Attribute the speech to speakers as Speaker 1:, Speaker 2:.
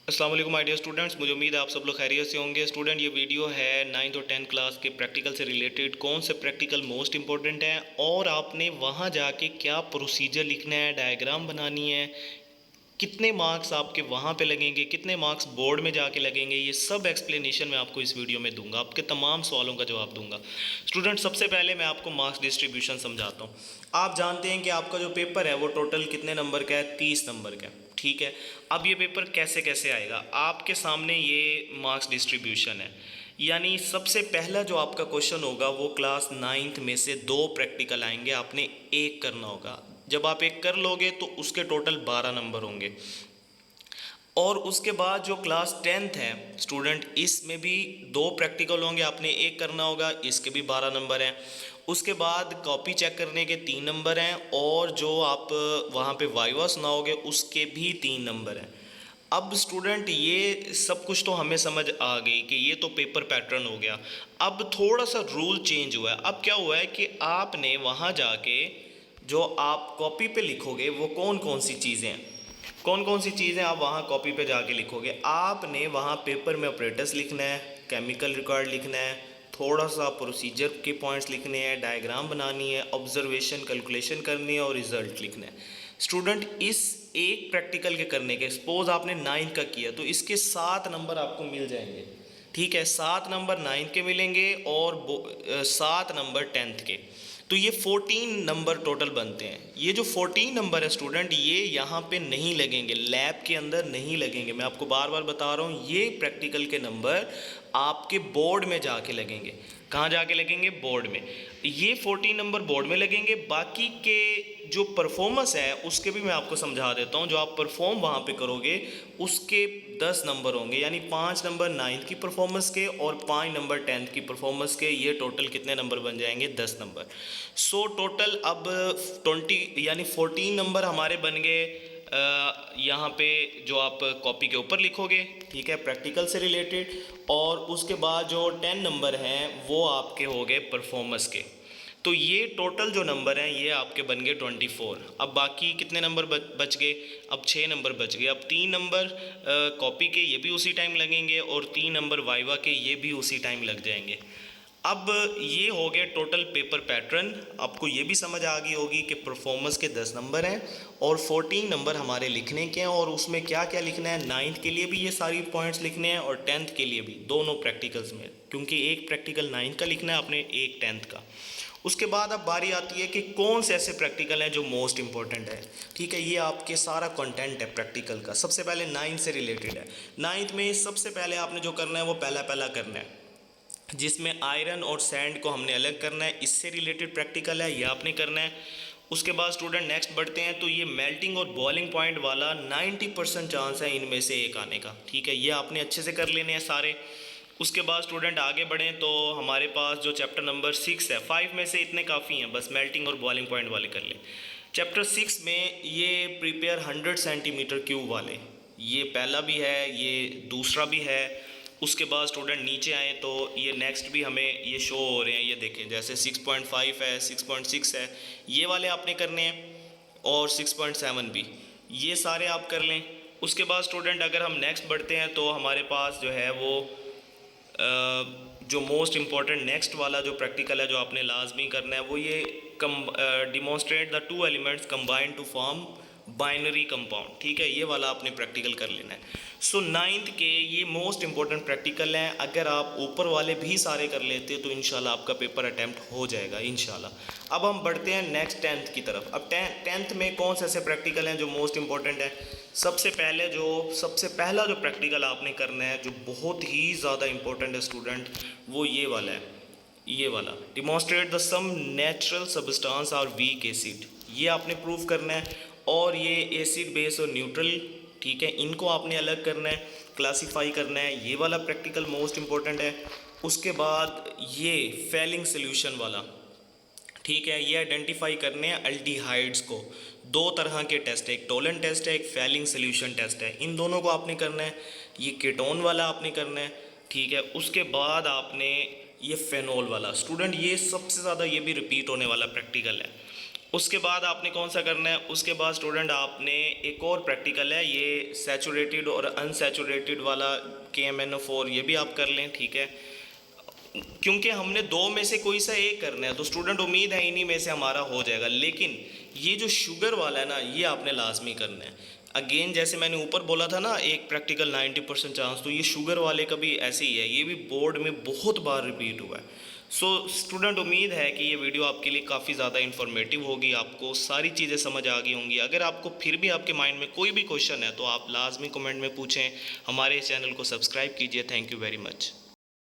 Speaker 1: अस्सलाम वालेकुम my dear students, मुझे उम्मीद है आप सब लोग खैरियत से होंगे। स्टूडेंट, ये वीडियो है 9th और 10th क्लास के प्रैक्टिकल से रिलेटेड। कौन से प्रैक्टिकल मोस्ट इंपॉर्टेंट है और आपने वहाँ जाके क्या प्रोसीजर लिखना है, डायग्राम बनानी है, कितने मार्क्स आपके वहाँ पे लगेंगे, कितने मार्क्स बोर्ड में जाके लगेंगे, ये सब एक्सप्लेनेशन मैं आपको इस वीडियो में दूंगा। आपके तमाम सवालों का जवाब दूंगा। स्टूडेंट, सबसे पहले मैं आपको मार्क्स डिस्ट्रीब्यूशन समझाता हूँ। आप जानते हैं कि आपका जो पेपर है वो टोटल कितने नंबर का है? 30 नंबर का है। ठीक है, अब ये पेपर कैसे कैसे आएगा? आपके सामने ये मार्क्स डिस्ट्रीब्यूशन है। यानी सबसे पहला जो आपका क्वेश्चन होगा वो क्लास 9th में से 2 प्रैक्टिकल आएंगे, आपने एक करना होगा। जब आप एक कर लोगे तो उसके टोटल 12 नंबर होंगे। और उसके बाद जो क्लास 10th है स्टूडेंट, इसमें भी 2 प्रैक्टिकल होंगे, आपने एक करना होगा, इसके भी 12 नंबर हैं। उसके बाद कॉपी चेक करने के 3 नंबर हैं और जो आप वहाँ पे वाइवा सुनाओगे उसके भी 3 नंबर हैं। अब स्टूडेंट, ये सब कुछ तो हमें समझ आ गई कि ये तो पेपर पैटर्न हो गया। अब थोड़ा सा रूल चेंज हुआ है। अब क्या हुआ है कि आपने वहाँ जाके जो आप कॉपी पे लिखोगे वो कौन कौन सी चीज़ें हैं, कौन कौन सी चीज़ें आप वहाँ कॉपी पे जाके लिखोगे। आपने वहाँ पेपर में ऑपरेटर्स लिखना है, केमिकल रिकॉर्ड लिखना है, थोड़ा सा प्रोसीजर के पॉइंट्स लिखने हैं, डायग्राम बनानी है, ऑब्जर्वेशन कैलकुलेशन करनी है और रिजल्ट लिखना है। स्टूडेंट, इस एक प्रैक्टिकल के करने के, सपोज आपने 9th का किया तो इसके 7 नंबर आपको मिल जाएंगे। ठीक है, 7 नंबर 9th के मिलेंगे और 7 नंबर 10th के। तो ये 14 नंबर टोटल बनते हैं। ये जो 14 नंबर है स्टूडेंट, ये यहाँ पे नहीं लगेंगे, लैब के अंदर नहीं लगेंगे। मैं आपको बार बार बता रहा हूँ, ये प्रैक्टिकल के नंबर आपके बोर्ड में जाके लगेंगे। कहाँ जाके लगेंगे? बोर्ड में। ये 14 नंबर बोर्ड में लगेंगे। बाकी के जो परफॉर्मेंस है उसके भी मैं आपको समझा देता हूँ। जो आप परफॉर्म वहाँ पे करोगे उसके 10 नंबर होंगे, यानी 5 नंबर 9th की परफॉर्मेंस के और 5 नंबर 10th की परफॉर्मेंस के। ये टोटल कितने नंबर बन जाएंगे? 10 नंबर। सो टोटल अब 20 यानी 14 नंबर हमारे बन गए यहाँ पे जो आप कॉपी के ऊपर लिखोगे। ठीक है, प्रैक्टिकल से रिलेटेड। और उसके बाद जो 10 नंबर हैं वो आपके हो गए परफॉर्मेंस के। तो ये टोटल जो नंबर हैं ये आपके बन गए 24। अब बाकी कितने नंबर बच गए? अब 6 नंबर बच गए। अब 3 नंबर कॉपी के, ये भी उसी टाइम लगेंगे और 3 नंबर वाइवा के, ये भी उसी टाइम लग जाएंगे। अब ये हो गए टोटल पेपर पैटर्न। आपको ये भी समझ आ गई होगी कि परफॉर्मेंस के 10 नंबर हैं और 14 नंबर हमारे लिखने के हैं। और उसमें क्या क्या लिखना है? 9th के लिए भी ये सारी पॉइंट्स लिखने हैं और 10th के लिए भी, दोनों प्रैक्टिकल्स में, क्योंकि एक प्रैक्टिकल 9th का लिखना है आपने, एक 10th का। उसके बाद अब बारी आती है कि कौन से ऐसे प्रैक्टिकल हैं जो मोस्ट इंपॉर्टेंट है। ठीक है, ये आपके सारा कंटेंट है प्रैक्टिकल का। सबसे पहले 9th से रिलेटेड है। 9th में सबसे पहले आपने जो करना है वो पहला पहला करना है, जिसमें आयरन और सैंड को हमने अलग करना है। इससे रिलेटेड प्रैक्टिकल है, ये आपने करना है। उसके बाद स्टूडेंट नेक्स्ट बढ़ते हैं तो ये मेल्टिंग और बॉइलिंग पॉइंट वाला 90% चांस है इनमें से एक आने का। ठीक है, ये आपने अच्छे से कर लेने हैं सारे। उसके बाद स्टूडेंट आगे बढ़ें तो हमारे पास जो चैप्टर नंबर 6 है, 5 में से इतने काफ़ी हैं, बस मेल्टिंग और बॉइलिंग पॉइंट वाले कर लें। चैप्टर 6 में ये प्रिपेयर 100 सेंटीमीटर क्यूब वाले, ये पहला भी है, ये दूसरा भी है। उसके बाद स्टूडेंट नीचे आए तो ये नेक्स्ट भी हमें ये शो हो रहे हैं, ये देखें, जैसे 6.5 है, 6.6 है, ये वाले आपने करने हैं। और 6.7 भी, ये सारे आप कर लें। उसके बाद स्टूडेंट अगर हम नेक्स्ट बढ़ते हैं तो हमारे पास जो है वो जो मोस्ट इम्पॉर्टेंट नेक्स्ट वाला जो प्रैक्टिकल है जो आपने लाजमी करना है वो ये demonstrate the two elements combine to form binary compound. ठीक है, ये वाला आपने प्रैक्टिकल कर लेना है। सो 9th के ये मोस्ट इंपॉर्टेंट प्रैक्टिकल हैं। अगर आप ऊपर वाले भी सारे कर लेते तो इंशाल्लाह आपका पेपर अटैम्प्ट हो जाएगा इंशाल्लाह। अब हम बढ़ते हैं नेक्स्ट 10th की तरफ। अब 10th में कौन से ऐसे प्रैक्टिकल हैं जो मोस्ट इंपॉर्टेंट है? सबसे पहला जो प्रैक्टिकल आपने करना है जो बहुत ही ज़्यादा इंपॉर्टेंट है स्टूडेंट, वो ये वाला है, ये वाला demonstrate the some natural substance और वीक एसिड। ये आपने प्रूव करना है। और ये एसिड बेस और न्यूट्रल, ठीक है, इनको आपने अलग करना है, क्लासीफाई करना है। ये वाला प्रैक्टिकल मोस्ट इंपॉर्टेंट है। उसके बाद ये फेलिंग सोल्यूशन वाला, ठीक है, ये आइडेंटिफाई करने हैं अल्डिहाइड्स को। 2 तरह के टेस्ट है, एक टोलन टेस्ट है, एक फेलिंग सोल्यूशन टेस्ट है। इन दोनों को आपने करना है। ये कीटोन वाला आपने करना है। ठीक है, उसके बाद आपने ये फेनोल वाला। स्टूडेंट, ये सबसे ज़्यादा ये भी रिपीट होने वाला प्रैक्टिकल है। उसके बाद आपने कौन सा करना है, उसके बाद स्टूडेंट आपने एक और प्रैक्टिकल है, ये सैचुरेटेड और अनसैचुरेटेड वाला KMnO4, ये भी आप कर लें, ठीक है। क्योंकि हमने दो में से कोई सा एक करना है तो स्टूडेंट उम्मीद है इन्हीं में से हमारा हो जाएगा, लेकिन ये जो शुगर वाला है ना, ये आपने लाजमी करना है। अगेन जैसे मैंने ऊपर बोला था ना, एक प्रैक्टिकल 90% चांस, तो ये शुगर वाले का भी ऐसे ही है, ये भी बोर्ड में बहुत बार रिपीट हुआ है। सो स्टूडेंट उम्मीद है कि ये वीडियो आपके लिए काफ़ी ज़्यादा इन्फॉर्मेटिव होगी, आपको सारी चीज़ें समझ आ गई होंगी। अगर आपको फिर भी आपके माइंड में कोई भी क्वेश्चन है तो आप लाजमी कमेंट में पूछें, हमारे चैनल को सब्सक्राइब कीजिए। Thank you very much.